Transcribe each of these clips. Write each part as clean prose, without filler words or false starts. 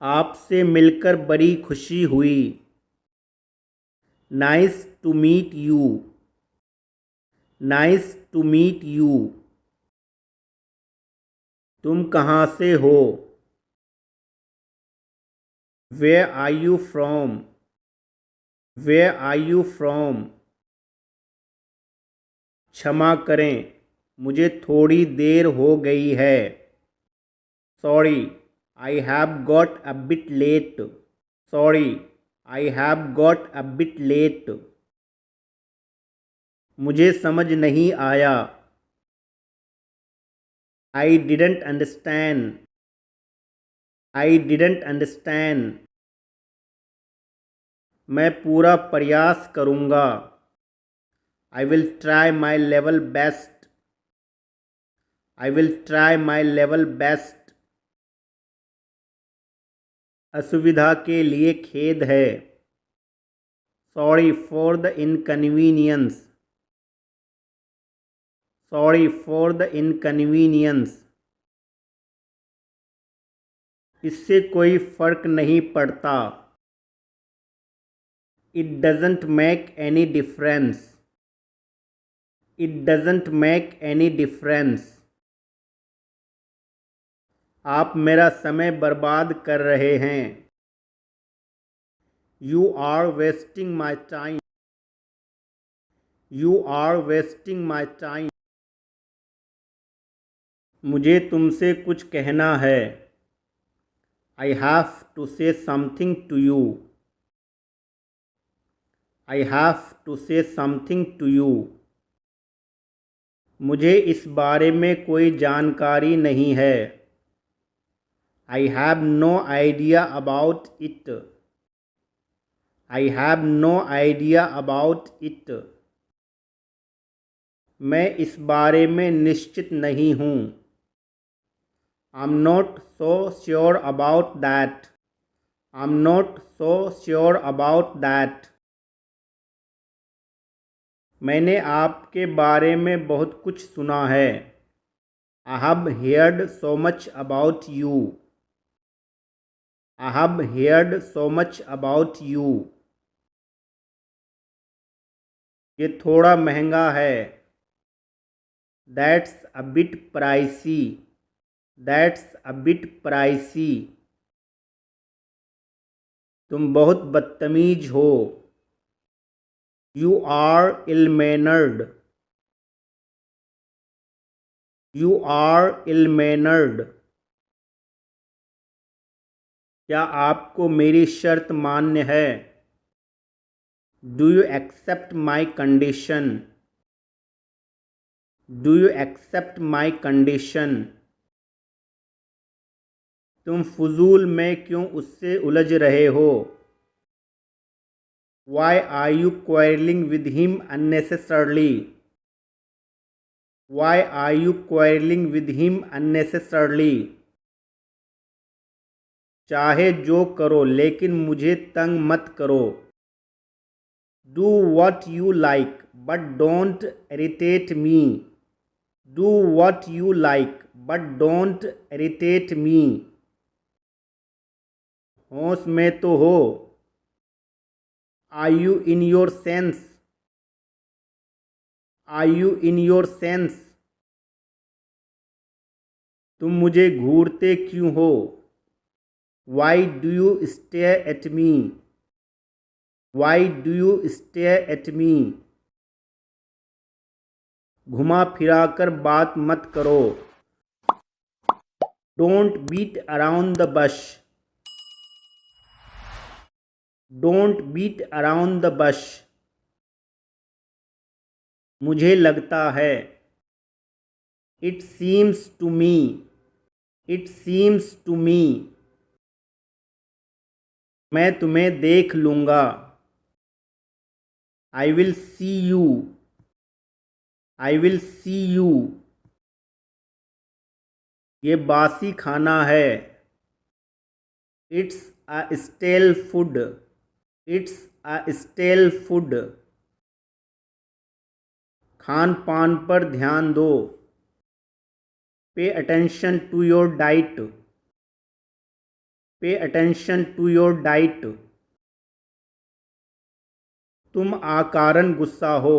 आपसे मिलकर बड़ी खुशी हुई। Nice to meet you. Nice to meet you. तुम कहाँ से हो? Where are you from? Where are you from? क्षमा करें, मुझे थोड़ी देर हो गई है। Sorry, I have got a bit late. Sorry, I have got a bit late. मुझे समझ नहीं आया। I didn't understand. I didn't understand. मैं पूरा प्रयास करूँगा। I will try my level best. I will try my level best. असुविधा के लिए खेद है। Sorry for the inconvenience. Sorry for the inconvenience. इससे कोई फ़र्क नहीं पड़ता। It doesn't make any difference. It doesn't make any difference. आप मेरा समय बर्बाद कर रहे हैं। You are wasting my time. You are wasting my time. मुझे तुमसे कुछ कहना है। I have to say something to you. I have to say something to you. मुझे इस बारे में कोई जानकारी नहीं है। I have no idea about it. I have no idea about it. मैं इस बारे में निश्चित नहीं हूँ। I am not so sure about that. I am not so sure about that. मैंने आपके बारे में बहुत कुछ सुना है। I have heard so much about you. I have heard so much about you. ये थोड़ा महंगा है। That's a bit pricey. That's a bit pricey. तुम बहुत बदतमीज हो। You are ill mannered. You are ill mannered. क्या आपको मेरी शर्त मान्य है? Do you accept my condition? Do you accept my condition? तुम फजूल में क्यों उससे उलझ रहे हो? Why are you quarrelling with him unnecessarily? Why are you quarrelling with him unnecessarily? चाहे जो करो लेकिन मुझे तंग मत करो। Do what you like but don't irritate me. Do what you like but don't irritate me. होश में तो हो। Are you in your sense? Are you in your sense? तुम मुझे घूरते क्यों हो? Why do you stare at me? Why do you stare at me? घुमा फिरा कर बात मत करो। Don't beat around the bush. Don't beat around the bush. मुझे लगता है। It seems to me. It seems to me. मैं तुम्हें देख लूँगा। I will see you. I will see you. ये बासी खाना है। It's a stale food. It's a stale food. खान पान पर ध्यान दो। Pay attention to your diet. Pay attention to your diet. तुम आकारण गुस्सा हो।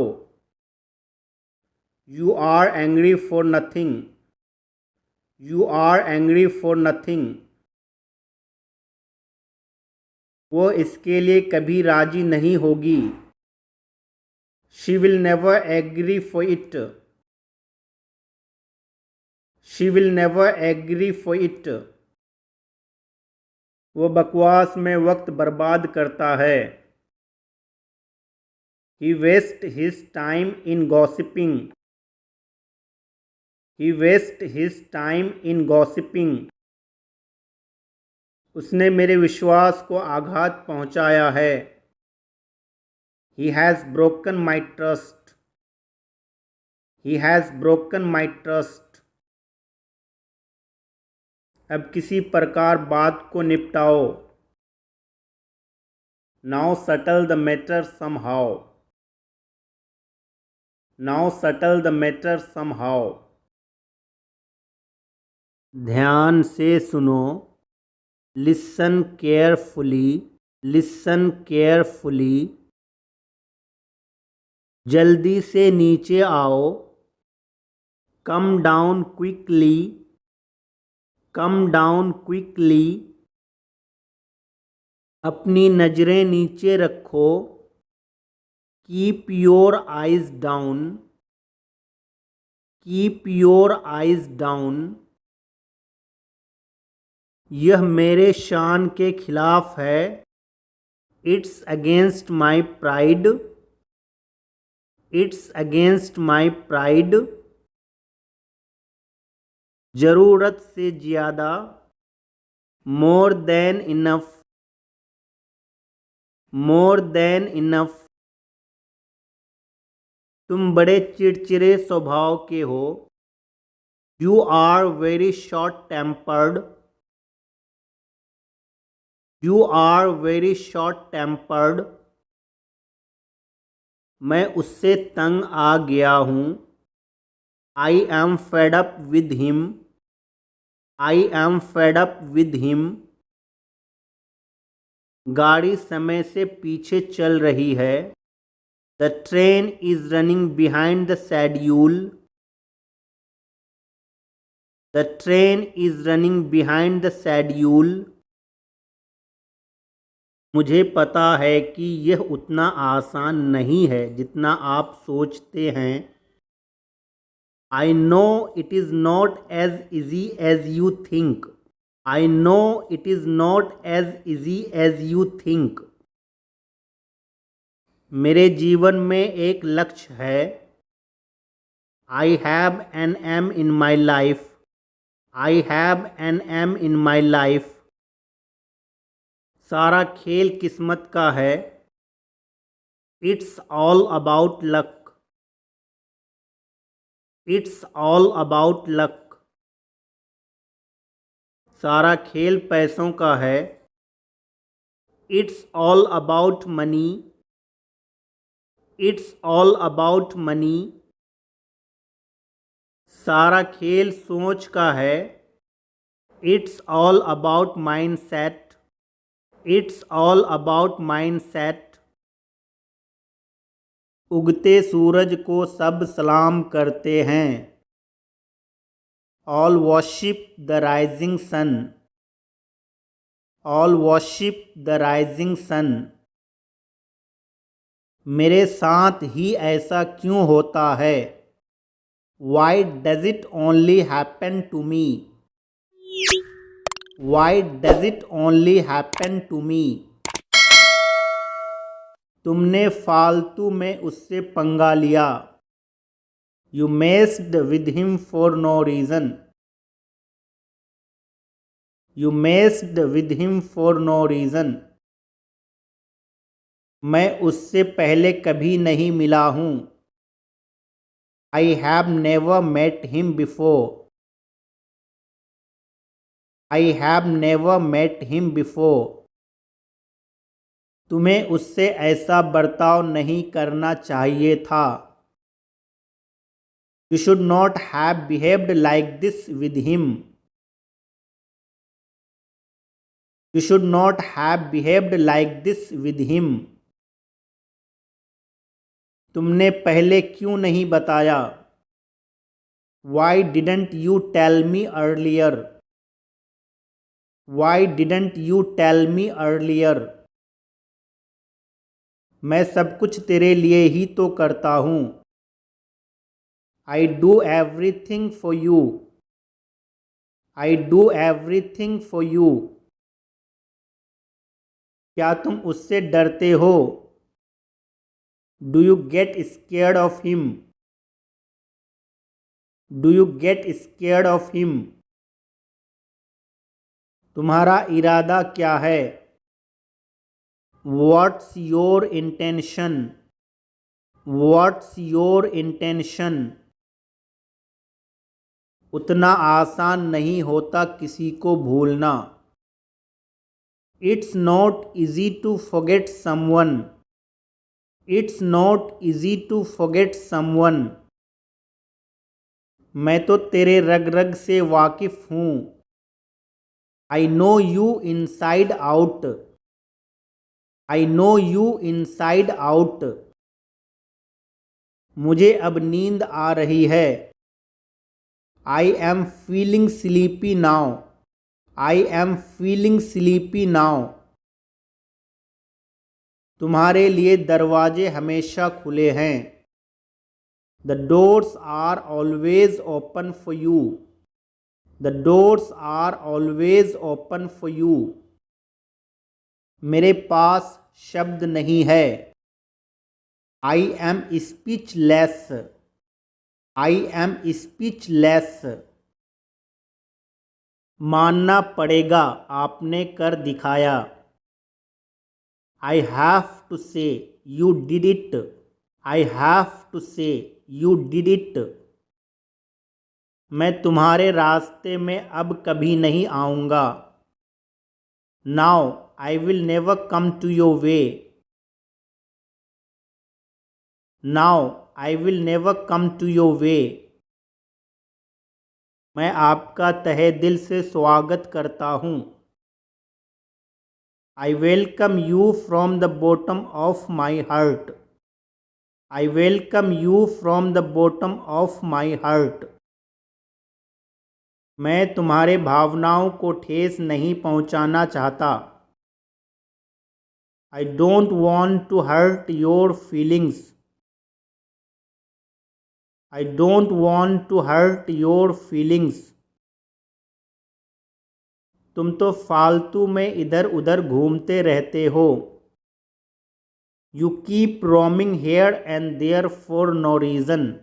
You are angry for nothing. You are angry for nothing. वो इसके लिए कभी राजी नहीं होगी। She will never agree for it. She will never agree for it. वो बकवास में वक्त बर्बाद करता है। He wastes his time in gossiping. He wastes his time in gossiping. उसने मेरे विश्वास को आघात पहुंचाया है। He has broken my trust. He has broken my trust. अब किसी प्रकार बात को निपटाओ। Now settle the matter somehow. Now settle the matter somehow. ध्यान से सुनो। Listen carefully. Listen carefully. जल्दी से नीचे आओ। Come down quickly. Come down quickly. अपनी नजरें नीचे रखो। Keep your eyes down. Keep your eyes down. यह मेरे शान के खिलाफ है। It's against my pride. It's against my pride. जरूरत से ज़्यादा। More than enough. More than enough. तुम बड़े चिड़चिड़े स्वभाव के हो। You are very short tempered. You are very short tempered. मैं उससे तंग आ गया हूँ। I am fed up with him. I am fed up with him. गाड़ी समय से पीछे चल रही है। The train is running behind the schedule. The train is running behind the schedule. मुझे पता है कि यह उतना आसान नहीं है जितना आप सोचते हैं। I know it is not as easy as you think. I know it is not as easy as you think. मेरे जीवन में एक लक्ष्य है। I have an aim in my life. I have an aim in my life. सारा खेल किस्मत का है। It's all about luck. It's all about luck. सारा खेल पैसों का है। It's all about money. It's all about money. सारा खेल सोच का है। It's all about mindset. It's all about mindset. उगते सूरज को सब सलाम करते हैं। All worship the rising sun. All worship the rising sun. मेरे साथ ही ऐसा क्यों होता है? Why does it only happen to me? Why does it only happen to me? तुमने फालतू में उससे पंगा लिया। You messed with him for no reason. You messed with him for no reason. मैं उससे पहले कभी नहीं मिला हूँ। I have never met him before. I have never met him before. तुम्हें उससे ऐसा बर्ताव नहीं करना चाहिए था। You should not have behaved like this with him. You should not have behaved like this with him. तुमने पहले क्यों नहीं बताया? Why didn't you tell me earlier? Why didn't you tell me earlier? मैं सब कुछ तेरे लिए ही तो करता हूँ. I do everything for you. I do everything for you. क्या तुम उससे डरते हो? Do you get scared of him? Do you get scared of him? तुम्हारा इरादा क्या है? What's your intention? What's your intention? उतना आसान नहीं होता किसी को भूलना. It's not easy to forget someone. It's not easy to forget someone. मैं तो तेरे रग रग से वाकिफ हूँ. I know you inside out. I know you inside out. मुझे अब नींद आ रही है. I am feeling sleepy now. I am feeling sleepy now. तुम्हारे लिए दरवाजे हमेशा खुले हैं. The doors are always open for you. The doors are always open for you. मेरे पास शब्द नहीं है. I am speechless. I am speechless. मानना पड़ेगा, आपने कर दिखाया. I have to say you did it. I have to say you did it. मैं तुम्हारे रास्ते में अब कभी नहीं आऊँगा. Now I will never come to your way. Now I will never come to your way. मैं आपका तहे दिल से स्वागत करता हूँ. I welcome you from the bottom of my heart. I welcome you from the bottom of my heart. मैं तुम्हारे भावनाओं को ठेस नहीं पहुँचाना चाहता. I don't want to hurt your feelings. I don't want to hurt your feelings. तुम तो फालतू में इधर उधर घूमते रहते हो. You keep roaming here and there for no reason.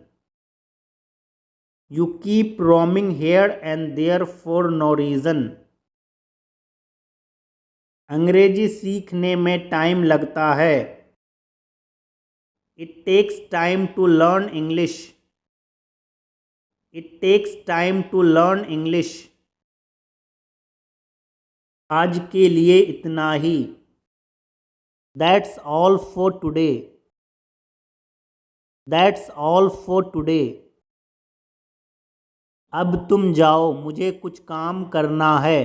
You keep roaming here and there for no reason. अंग्रेजी सीखने में टाइम लगता है. It takes time to learn English. It takes time to learn English. आज के लिए इतना ही. That's all for today. That's all for today. अब तुम जाओ, मुझे कुछ काम करना है.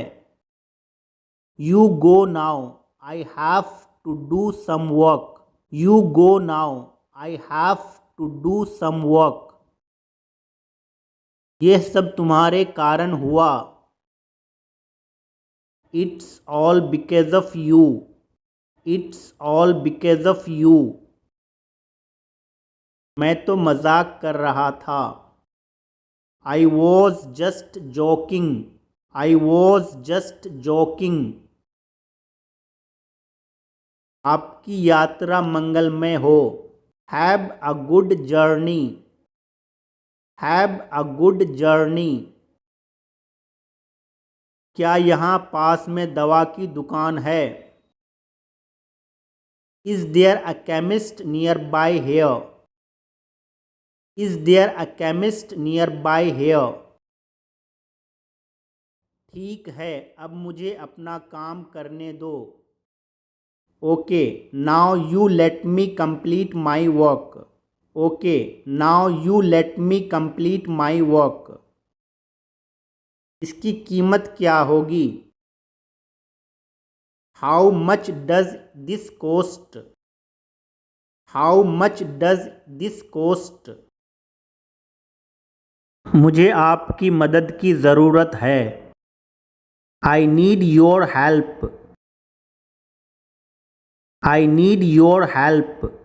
You go now. I have to do some work. You go now. I have to do some work. यह सब तुम्हारे कारण हुआ. It's all because of you. It's all because of you. मैं तो मजाक कर रहा था. I was just joking. I was just joking. आपकी यात्रा मंगलमय हो. Have a good journey. Have a good journey. क्या यहाँ पास में दवा की दुकान है? Is there a chemist nearby here? Is there a chemist nearby here? ठीक है, अब मुझे अपना काम करने दो. Okay, now you let me complete my work. Okay, now you let me complete my work. इसकी कीमत क्या होगी? How much does this cost? How much does this cost? मुझे आपकी मदद की ज़रूरत है। I need your help. I need your help.